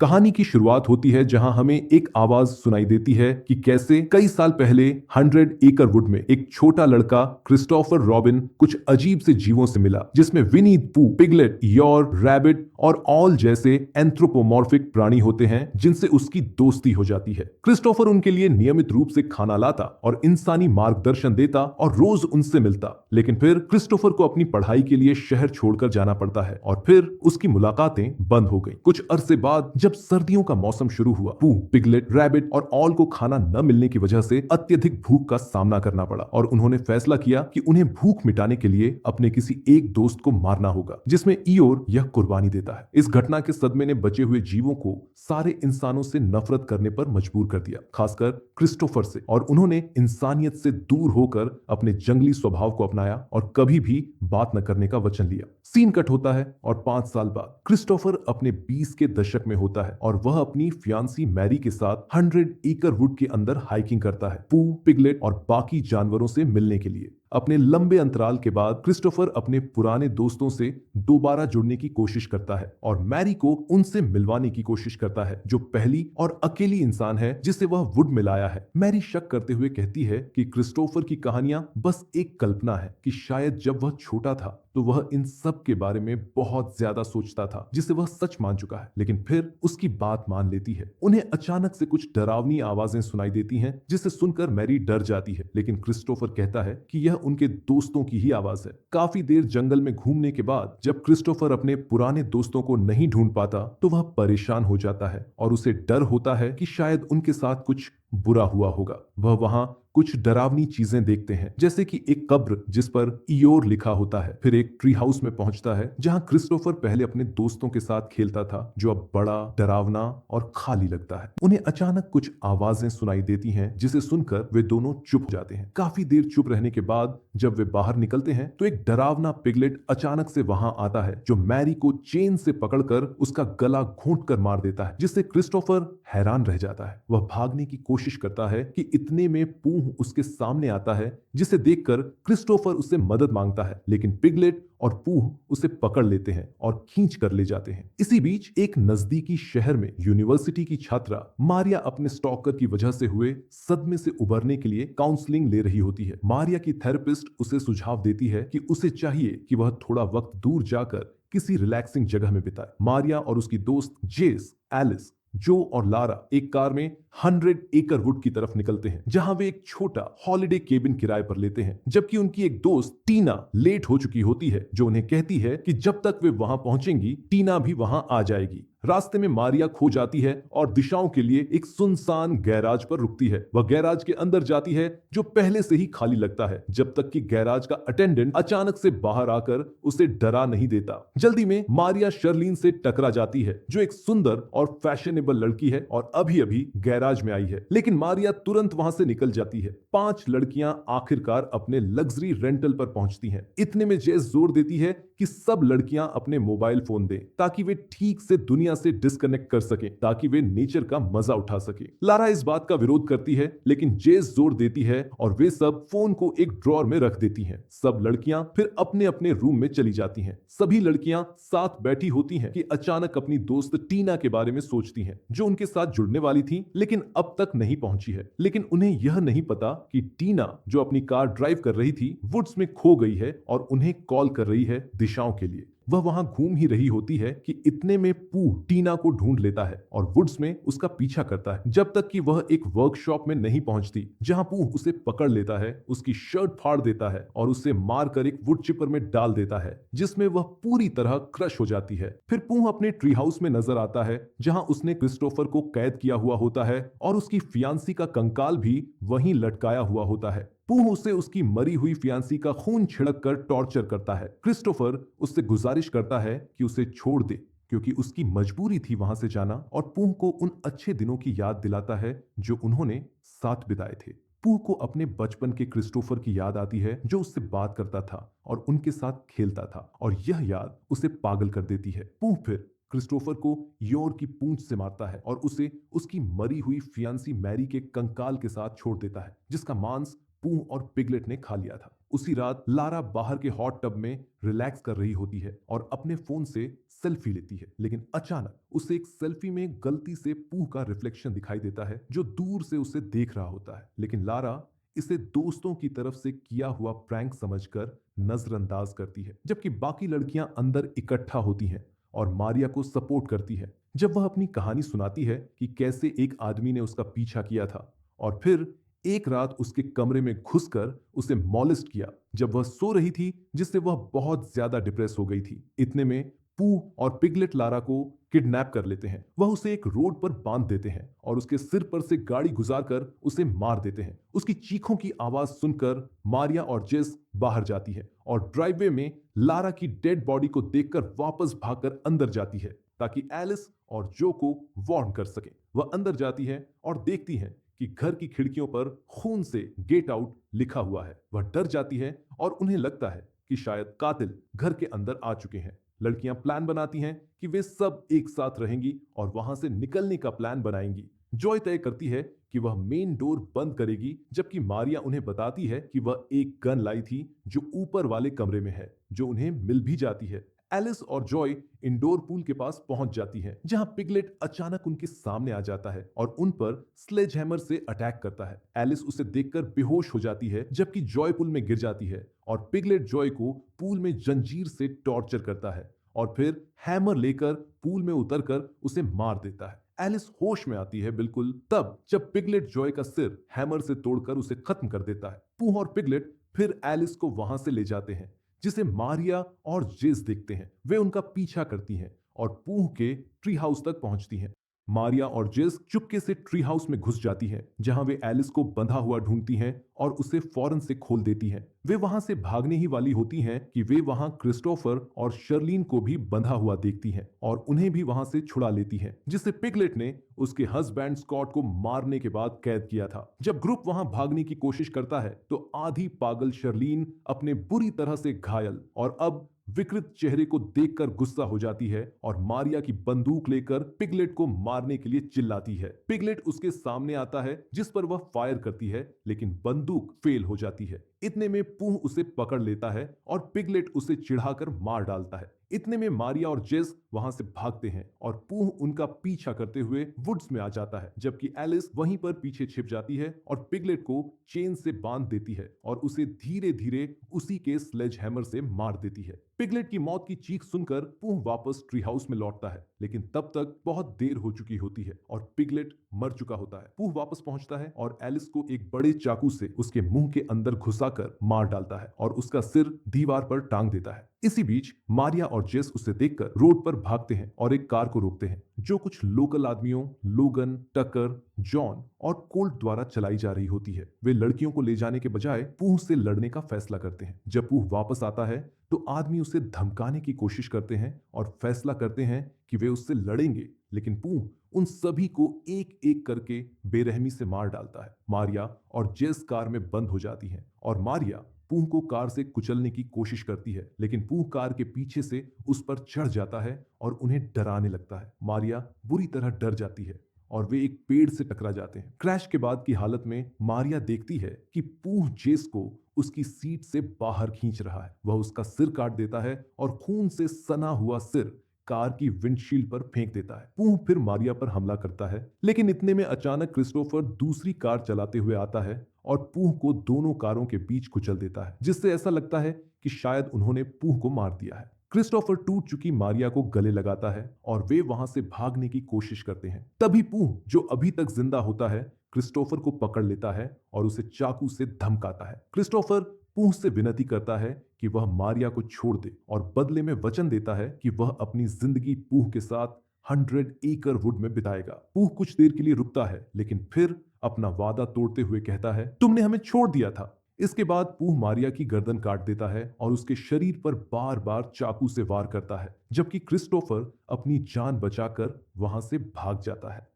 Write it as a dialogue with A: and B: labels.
A: कहानी की शुरुआत होती है जहां हमें एक आवाज सुनाई देती है कि कैसे कई साल पहले 100 एकड़ वुड में एक छोटा लड़का क्रिस्टोफर रॉबिन कुछ अजीब से जीवों से मिला, जिसमें विनी पू, पिगलेट, योर, रैबिट और ऑल जैसे एंथ्रोपोमॉर्फिक प्राणी होते हैं, जिनसे उसकी दोस्ती हो जाती है। क्रिस्टोफर उनके लिए नियमित रूप से खाना लाता और इंसानी मार्गदर्शन देता और रोज उनसे मिलता। लेकिन फिर क्रिस्टोफर को अपनी पढ़ाई के लिए शहर छोड़कर जाना पड़ता है और फिर उसकी मुलाकातें बंद हो गई। कुछ अरसे बाद जब सर्दियों का मौसम शुरू हुआ, पू, पिगलेट, रैबिट और ऑल को खाना न मिलने की वजह से अत्यधिक भूख का सामना करना पड़ा और उन्होंने फैसला किया कि उन्हें भूख मिटाने के लिए अपने किसी एक दोस्त को मारना होगा, जिसमें ईयोर यह कुर्बानी देता है। इस घटना के सदमे ने बचे हुए जीवों को सारे इंसानों से नफरत करने पर मजबूर कर दिया, खासकर क्रिस्टोफर से, और उन्होंने इंसानियत से दूर होकर अपने जंगली स्वभाव को अपनाया और कभी भी बात न करने का वचन लिया। सीन कट होता है और 5 साल बाद क्रिस्टोफर अपने 20 के दशक में होता है और वह अपनी फियांसी मैरी के साथ 100 एकड़ वुड के अंदर हाइकिंग करता है, पू, पिगलेट और बाकी जानवरों से मिलने के लिए। अपने लंबे अंतराल के बाद क्रिस्टोफर अपने पुराने दोस्तों से दोबारा जुड़ने की कोशिश करता है और मैरी को उनसे मिलवाने की कोशिश करता है, जो पहली और अकेली इंसान है जिसे वह वुड में लाया है। मैरी शक करते हुए कहती है कि क्रिस्टोफर की कहानियां बस एक कल्पना है, कि शायद जब वह छोटा था तो वह इन सब के बारे में बहुत ज्यादा सोचता था, जिसे वह सच मान चुका है। लेकिन फिर उसकी बात मान लेती है। उन्हें अचानक से कुछ डरावनी आवाजें सुनाई देती हैं, जिसे सुनकर मैरी डर जाती है, लेकिन क्रिस्टोफर कहता है कि यह उनके दोस्तों की ही आवाज है। काफी देर जंगल में घूमने के बाद जब क्रिस्टोफर अपने पुराने दोस्तों को नहीं ढूंढ पाता तो वह परेशान हो जाता है और उसे डर होता है कि शायद उनके साथ कुछ बुरा हुआ होगा। वह वहां कुछ डरावनी चीजें देखते हैं, जैसे कि एक कब्र जिस पर ईयोर लिखा होता है। फिर एक ट्री हाउस में पहुंचता है जहां क्रिस्टोफर पहले अपने दोस्तों के साथ खेलता था, जो अब बड़ा, डरावना और खाली लगता है। उन्हें अचानक कुछ आवाजें सुनाई देती हैं, जिसे सुनकर वे दोनों चुप हो जाते हैं। काफी देर चुप रहने के बाद जब वे बाहर निकलते हैं तो एक डरावना पिगलेट अचानक से वहां आता है, जो मैरी को चेन से पकड़कर उसका गला घोंट कर मार देता है, जिससे क्रिस्टोफर हैरान रह जाता है। वह भागने की कोशिश करता है कि इतने में पू उसके सामने आता है, जिसे देखकर क्रिस्टोफर उससे मदद मांगता है, लेकिन पिगलेट और पूह उसे पकड़ लेते हैं और खींच कर ले जाते हैं। इसी बीच एक नजदीकी शहर में यूनिवर्सिटी की छात्रा मारिया अपने स्टॉकर की वजह से हुए सदमे से उबरने के लिए काउंसलिंग ले रही होती है। मारिया की थेरेपिस्ट उसे सुझाव देती है कि उसे चाहिए कि वह थोड़ा वक्त दूर जाकर किसी रिलैक्सिंग जगह में बिताए। मारिया और उसकी दोस्त जेस, एलिस, जो और लारा एक कार में 100 एकड़ वुड की तरफ निकलते हैं, जहां वे एक छोटा हॉलिडे केबिन किराए पर लेते हैं, जबकि उनकी एक दोस्त टीना लेट हो चुकी होती है, जो उन्हें कहती है कि जब तक वे वहां पहुंचेंगी टीना भी वहां आ जाएगी। रास्ते में मारिया खो जाती है और दिशाओं के लिए एक सुनसान गैराज पर रुकती है। वह गैराज के अंदर जाती है, जो पहले से ही खाली लगता है, जब तक कि गैराज का अटेंडेंट अचानक से बाहर आकर उसे डरा नहीं देता। जल्दी में मारिया शर्लीन से टकरा जाती है, जो एक सुंदर और फैशनेबल लड़की है और अभी अभी गैराज में आई है, लेकिन मारिया तुरंत वहां से निकल जाती है। 5 लड़कियां आखिरकार अपने लग्जरी रेंटल पर पहुंचती हैं। इतने में जेस जोर देती है कि सब लड़कियां अपने मोबाइल फोन दें, ताकि वे ठीक से दुनिया से डिस्कनेक्ट कर सके, ताकि वे नेचर का मजा उठा सके। लारा इस बात का विरोध करती है, लेकिन जेस जोर देती है और वे सब फोन को एक ड्रॉर में रख देती हैं। सब लड़कियां फिर अपने अपने रूम में चली जाती हैं। सभी लड़कियां साथ बैठी होती हैं कि अचानक अपनी दोस्त टीना के बारे में सोचती हैं, जो उनके साथ जुड़ने वाली थी लेकिन अब तक नहीं पहुंची है। लेकिन उन्हें यह नहीं पता कि टीना, जो अपनी कार ड्राइव कर रही थी, वुड्स में खो गई है और उन्हें कॉल कर रही है दिशाओं के लिए। वह वहां घूम ही रही होती है कि इतने में पूह टीना को ढूंढ लेता है और वुड्स में उसका पीछा करता है, जब तक कि वह एक वर्कशॉप में नहीं पहुंचती, जहां पूह उसे पकड़ लेता है, उसकी शर्ट फाड़ देता है और उसे मारकर एक वुड चिपर में डाल देता है, जिसमें वह पूरी तरह क्रश हो जाती है। फिर पूह अपने ट्री हाउस में नजर आता है, जहां उसने क्रिस्टोफर को कैद किया हुआ होता है और उसकी फियांसी का कंकाल भी वहीं लटकाया हुआ होता है। पूह उसे उसकी मरी हुई फियांसी का खून छिड़क कर टॉर्चर करता है। क्रिस्टोफर उससे गुजारिश करता है कि उसे छोड़ दे, क्योंकि उसकी मजबूरी थी वहां से जाना, और पूह को उन अच्छे दिनों की याद दिलाता है जो उन्होंने साथ बिताए थे। पूह को अपने बचपन के क्रिस्टोफर की याद आती है, जो उससे बात करता था और उनके साथ खेलता था, और यह याद उसे पागल कर देती है। पूह फिर क्रिस्टोफर को योर की पूंछ से मारता है और उसे उसकी मरी हुई फियांसी मैरी के कंकाल के साथ छोड़ देता है, जिसका मांस पूह और पिगलेट ने खा लिया था। उसी रात लारा बाहर के हॉट टब में रिलैक्स कर रही होती है और अपने फोन से सेल्फी लेती है, लेकिन अचानक उसे एक सेल्फी में गलती से पूह का रिफ्लेक्शन दिखाई देता है जो दूर से उसे देख रहा होता है। लेकिन लारा इसे दोस्तों की तरफ से किया हुआ प्रैंक समझकर नजरअंदाज करती है, जबकि बाकी लड़कियां अंदर इकट्ठा होती हैं और मारिया को सपोर्ट करती है जब वह अपनी कहानी सुनाती है कि कैसे एक आदमी ने उसका पीछा किया था और फिर एक रात उसके कमरे में घुसकर उसे मॉलेस्ट किया जब वह सो रही थी, जिससे वह बहुत ज्यादा डिप्रेस हो गई थी। इतने में पूह और पिगलेट लारा को किडनैप कर लेते हैं। वह उसे एक रोड पर बांध देते हैं और उसके सिर पर से गाड़ी गुजारकर उसे मार देते हैं। उसकी चीखों की आवाज सुनकर मारिया और जेस बाहर जाती है और ड्राइववे में लारा की डेड बॉडी को देखकर वापस भागकर अंदर जाती है ताकि एलिस और जो को वार्न कर सके। वह अंदर जाती है और देखती है कि घर की खिड़कियों पर खून से गेट आउट लिखा हुआ है। वह डर जाती है और उन्हें लगता है कि शायद कातिल घर के अंदर आ चुके हैं। लड़कियां प्लान बनाती हैं कि वे सब एक साथ रहेंगी और वहां से निकलने का प्लान बनाएंगी। जॉय तय करती है कि वह मेन डोर बंद करेगी, जबकि मारिया उन्हें बताती है कि वह एक गन लाई थी जो ऊपर वाले कमरे में है, जो उन्हें मिल भी जाती है। एलिस और जॉय इंडोर पूल के पास पहुंच जाती हैं, जहां पिगलेट अचानक उनके सामने आ जाता है और उन पर स्लेज हैमर से अटैक करता है। एलिस उसे देखकर बेहोश हो जाती है, जबकि जॉय पूल में गिर जाती है और पिगलेट जॉय को पूल में जंजीर से टॉर्चर करता है और फिर हैमर लेकर पूल में उतरकर उसे मार देता है। एलिस होश में आती है बिल्कुल तब जब पिगलेट जॉय का सिर हैमर से तोड़कर उसे खत्म कर देता है। पूह और पिगलेट फिर एलिस को वहां से ले जाते हैं, जिसे मारिया और जेस देखते हैं। वे उनका पीछा करती हैं और पूह के ट्री हाउस तक पहुंचती हैं। मारिया और जेस चुपके से ट्री हाउस में घुस जाती हैं, जहां वे एलिस को बंधा हुआ ढूंढती हैं और उसे फौरन से खोल देती हैं। वे वहां से भागने ही वाली होती हैं कि वे वहां क्रिस्टोफर और शर्लीन को भी बंधा हुआ देखती हैं और उन्हें भी वहां से छुड़ा लेती हैं, जिसे पिगलेट ने उसके हस्बैंड स्कॉट को मारने के बाद कैद किया था। जब ग्रुप वहां भागने की कोशिश करता है तो आधी पागल शर्लीन अपने बुरी तरह से घायल और अब विकृत चेहरे को देखकर गुस्सा हो जाती है और मारिया की बंदूक लेकर पिगलेट को मारने के लिए चिल्लाती है। पिगलेट उसके सामने आता है, जिस पर वह फायर करती है, लेकिन बंदूक फेल हो जाती है। इतने में पूह उसे पकड़ लेता है और पिगलेट उसे चिढ़ाकर मार डालता है। इतने में मारिया और जेस वहां से भागते हैं और पूह उनका पीछा करते हुए वुड्स में आ जाता है, जबकि एलिस वहीं पर पीछे छिप जाती है और पिगलेट को चेन से बांध देती है और उसे धीरे धीरे उसी के स्लेज हैमर से मार देती है। पिगलेट की मौत की चीख सुनकर पूह वापस ट्री हाउस में लौटता है, लेकिन तब तक बहुत देर हो चुकी होती है और पिगलेट मर चुका होता है। पूह वापस पहुंचता है और एलिस को एक बड़े चाकू से उसके मुंह के अंदर घुसाकर मार डालता है और उसका सिर दीवार पर टांग देता है। इसी बीच मारिया और जेस उसे देखकर रोड पर भागते हैं और एक कार को रोकते हैं, जो कुछ लोकल आदमियों लोगन, टकर, जॉन और कोल्ट द्वारा चलाई जा रही होती है। वे लड़कियों को ले जाने के बजाय पूह से लड़ने का फैसला करते हैं। जब पूह वापस आता है तो आदमी उसे धमकाने की कोशिश करते हैं और फैसला करते हैं कि वे उससे लड़ेंगे, लेकिन पूह उन सभी को एक एक करके बेरहमी से मार डालता है। मारिया और जेस कार में बंद हो जाती हैं और मारिया पूह को कार से कुचलने की कोशिश करती है, लेकिन पूह कार के पीछे से उस पर चढ़ जाता है और उन्हें डराने लगता है। मारिया बुरी तरह डर जाती है और वे एक पेड़ से टकरा जाते हैं। क्रैश के बाद की हालत में मारिया देखती है कि पूह जेस को उसकी सीट से बाहर खींच रहा है। वह उसका सिर काट देता है और खून से सना हुआ सिर कार की विंडशील्ड पर फेंक देता है। पूह फिर मारिया पर हमला करता है, लेकिन इतने में अचानक क्रिस्टोफर दूसरी कार चलाते हुए आता है और पूह को दोनों कारों के बीच कुचल देता है, जिससे ऐसा लगता है कि शायद उन्होंने पूह को मार दिया है। क्रिस्टोफर टूट चुकी मारिया को गले लगाता है और वे वहां से भागने की कोशिश करते हैं। तभी पूह, जो अभी तक जिंदा होता है, क्रिस्टोफर को पकड़ लेता है और उसे चाकू से धमकाता है। क्रिस्टोफर पूह से विनती करता है कि वह मारिया को छोड़ दे और बदले में वचन देता है कि वह अपनी जिंदगी पूह के साथ 100 एकड़ वुड में बिताएगा। पूह कुछ देर के लिए रुकता है, लेकिन फिर अपना वादा तोड़ते हुए कहता है, तुमने हमें छोड़ दिया था। इसके बाद पूह मारिया की गर्दन काट देता है और उसके शरीर पर बार बार चाकू से वार करता है, जबकि क्रिस्टोफर अपनी जान बचाकर वहां से भाग जाता है।